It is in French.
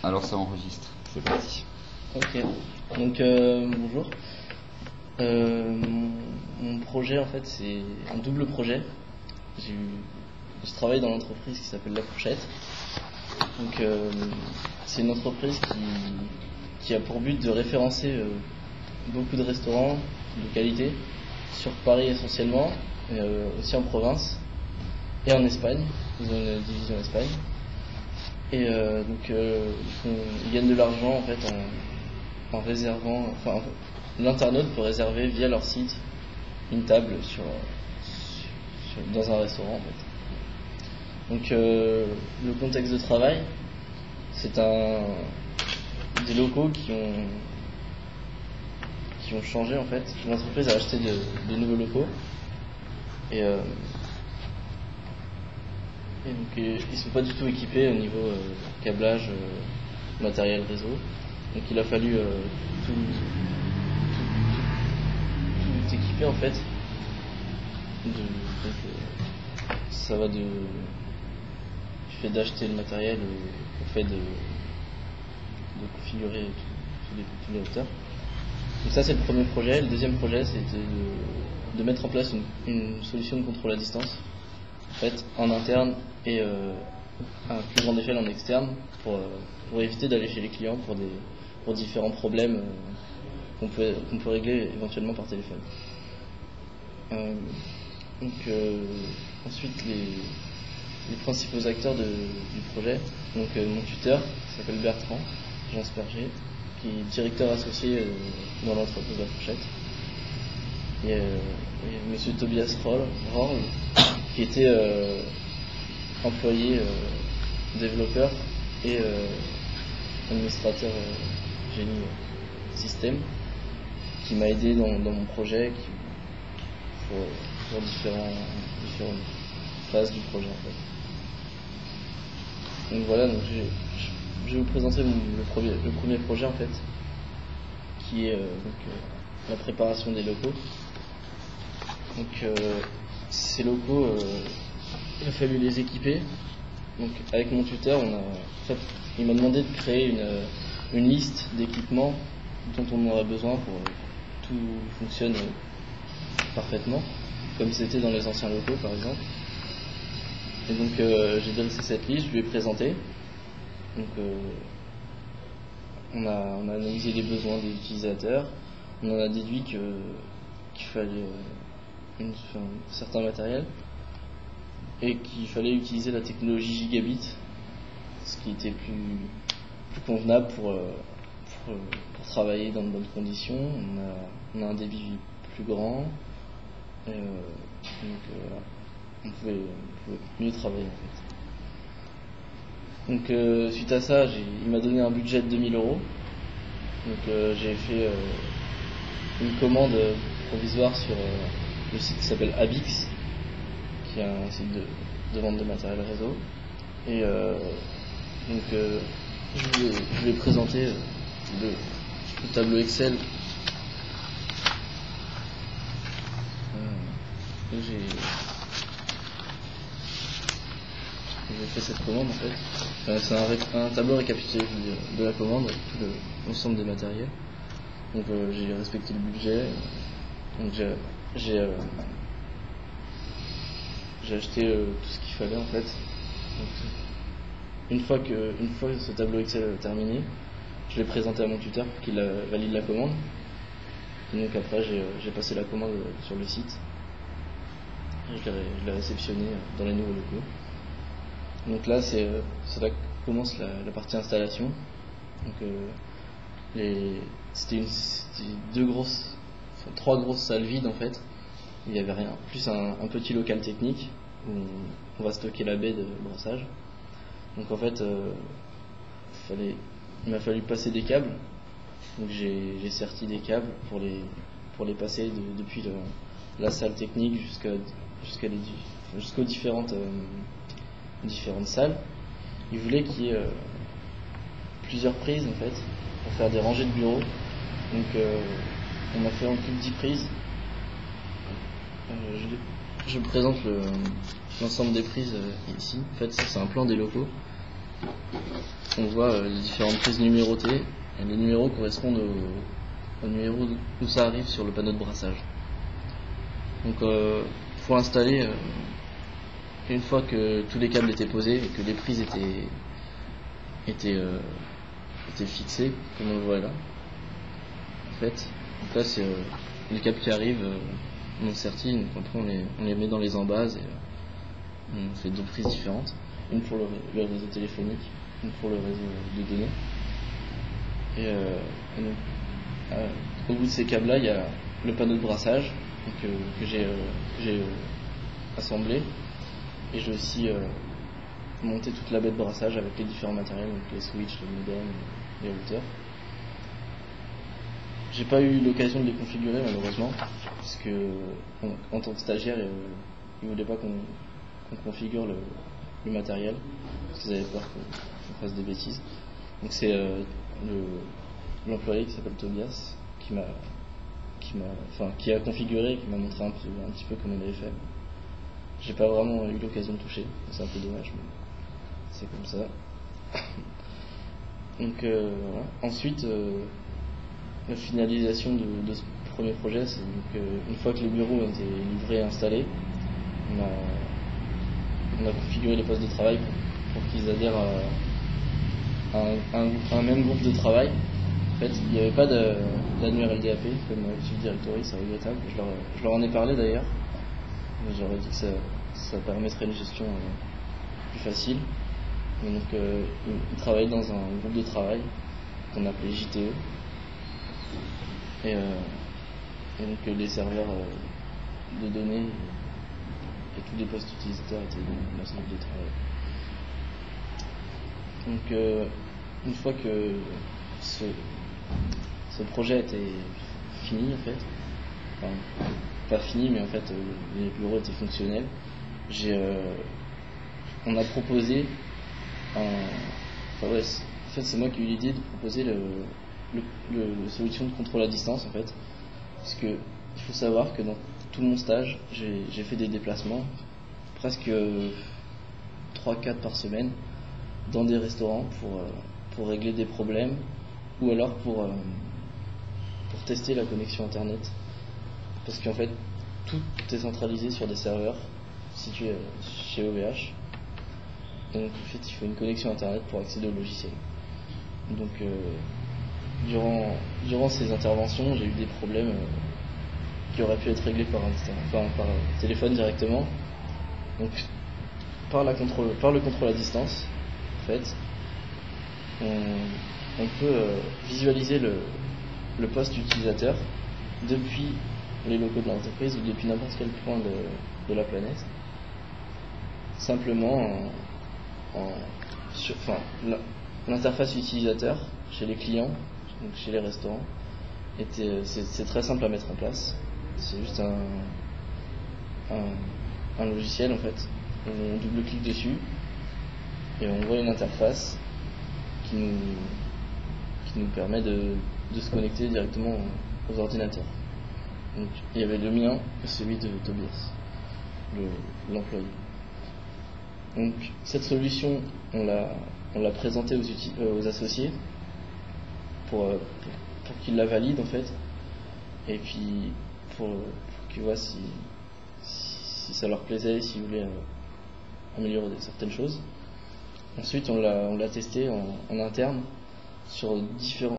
Alors ça enregistre, c'est parti. Ok, donc bonjour. Mon projet en fait c'est un double projet. Je travaille dans l'entreprise qui s'appelle La Fourchette. Donc c'est une entreprise qui a pour but de référencer beaucoup de restaurants de qualité sur Paris essentiellement, aussi en province et en Espagne. Ils ont une division en Espagne. Et ils gagnent de l'argent en fait en réservant, enfin l'internaute peut réserver via leur site une table dans un restaurant en fait. Donc le contexte de travail, c'est des locaux qui ont changé en fait. L'entreprise a acheté de nouveaux locaux et donc ils sont pas du tout équipés au niveau câblage, matériel réseau. Donc il a fallu tout équiper en fait. Ça va du fait d'acheter le matériel au fait de configurer tous les configurateurs. Donc ça c'est le premier projet. Le deuxième projet c'était de mettre en place une solution de contrôle à distance en fait en interne et à plus grande échelle en externe pour éviter d'aller chez les clients pour différents problèmes qu'on peut régler éventuellement par téléphone. Ensuite les principaux acteurs du projet, donc mon tuteur qui s'appelle Bertrand Jean Sperger, qui est directeur associé dans l'entreprise La Fourchette, et monsieur Tobias Rorl qui était employé développeur et administrateur génie système, qui m'a aidé dans mon projet pour différentes phases du projet en fait. Donc voilà, donc je vais vous présenter le premier projet en fait, qui est la préparation des locaux. Donc ces locaux, il a fallu les équiper. Donc avec mon tuteur, il m'a demandé de créer une liste d'équipements dont on aurait besoin pour que tout fonctionne parfaitement, comme c'était dans les anciens locaux par exemple. Et donc j'ai dressé cette liste, je lui ai présenté. Donc on a analysé les besoins des utilisateurs, on en a déduit qu'il fallait un certain matériel et qu'il fallait utiliser la technologie gigabit, ce qui était plus convenable pour travailler dans de bonnes conditions. On a un débit plus grand, donc voilà, on pouvait mieux travailler en fait. Donc suite à ça, il m'a donné un budget de 2000 €. Donc j'ai fait une commande provisoire sur le site qui s'appelle Abix, qui est un site de vente de matériel réseau. Et donc je vais présenter le tableau Excel. J'ai fait cette commande en fait. C'est un tableau récapitulatif de la commande, tout l'ensemble des matériels. Donc j'ai respecté le budget. Donc j'ai acheté tout ce qu'il fallait en fait. Donc, une fois que ce tableau Excel est terminé, je l'ai présenté à mon tuteur pour qu'il valide la commande. Et donc après j'ai passé la commande sur le site. Je l'ai réceptionné dans les nouveaux locaux. Donc là c'est là que commence la partie installation. Donc c'était trois grosses salles vides en fait. Il n'y avait rien, plus un petit local technique où on va stocker la baie de brassage. Donc en fait il m'a fallu passer des câbles. Donc j'ai serti des câbles pour les passer depuis la salle technique jusqu'aux différentes salles. Il voulait qu'il y ait plusieurs prises en fait pour faire des rangées de bureaux. Donc on a fait en tout 10 prises. Je présente l'ensemble des prises ici. En fait ça c'est un plan des locaux. on voit les différentes prises numérotées, et les numéros correspondent au numéro où ça arrive sur le panneau de brassage. Donc faut installer, une fois que tous les câbles étaient posés et que les prises étaient fixées, comme on le voit là. En fait, donc là c'est les câbles qui arrivent non sertis, donc après on les met dans les embases et on fait deux prises différentes, une pour le réseau téléphonique, une pour le réseau de données. Et donc, au bout de ces câbles là il y a le panneau de brassage donc, que j'ai assemblé, et j'ai aussi monté toute la baie de brassage avec les différents matériels, donc les switches, les modems, les routeurs. J'ai pas eu l'occasion de les configurer malheureusement, parce que en tant que stagiaire, ils voulaient pas qu'on configure le matériel, parce qu'ils avaient peur qu'on fasse des bêtises. Donc c'est l'employé qui s'appelle Tobias qui a configuré et qui m'a montré un petit peu comment on avait fait. J'ai pas vraiment eu l'occasion de toucher, c'est un peu dommage, mais c'est comme ça. Donc voilà. Ensuite, la finalisation de ce premier projet, c'est donc une fois que les bureaux ont été livrés et installés, on a configuré les postes de travail pour qu'ils adhèrent à un même groupe de travail. En fait, il n'y avait pas d'annuaire LDAP comme Active Directory, c'est regrettable. Je leur en ai parlé d'ailleurs, mais j'aurais dit que ça permettrait une gestion plus facile. Et donc, ils travaillaient dans un groupe de travail qu'on appelait JTE. Et donc les serveurs de données et tous les postes utilisateurs étaient dans ce groupe de travail. Donc une fois que ce projet était fini en fait, enfin pas fini mais en fait les bureaux étaient fonctionnels, on a proposé en fait c'est moi qui ai eu l'idée de proposer la solution de contrôle à distance en fait, parce que il faut savoir que dans tout mon stage j'ai fait des déplacements presque 3-4 par semaine dans des restaurants pour régler des problèmes ou alors pour tester la connexion internet, parce qu'en fait tout est centralisé sur des serveurs situés chez OVH, et donc en fait il faut une connexion internet pour accéder au logiciel. Donc durant ces interventions, j'ai eu des problèmes qui auraient pu être réglés par téléphone directement. Donc par le contrôle à distance, en fait, on peut visualiser le poste utilisateur depuis les locaux de l'entreprise ou depuis n'importe quel point de la planète, simplement l'interface utilisateur chez les clients, donc chez les restaurants, c'est très simple à mettre en place. C'est juste un logiciel en fait. On double-clique dessus et on voit une interface qui nous permet de se connecter directement aux ordinateurs. Donc, il y avait le mien et celui de Tobias, l'employé. Donc cette solution, on l'a présentée aux associés pour qu'ils la valident en fait, et puis pour qu'ils voient si ça leur plaisait, s'ils voulaient améliorer certaines choses. Ensuite on l'a testé en interne sur différents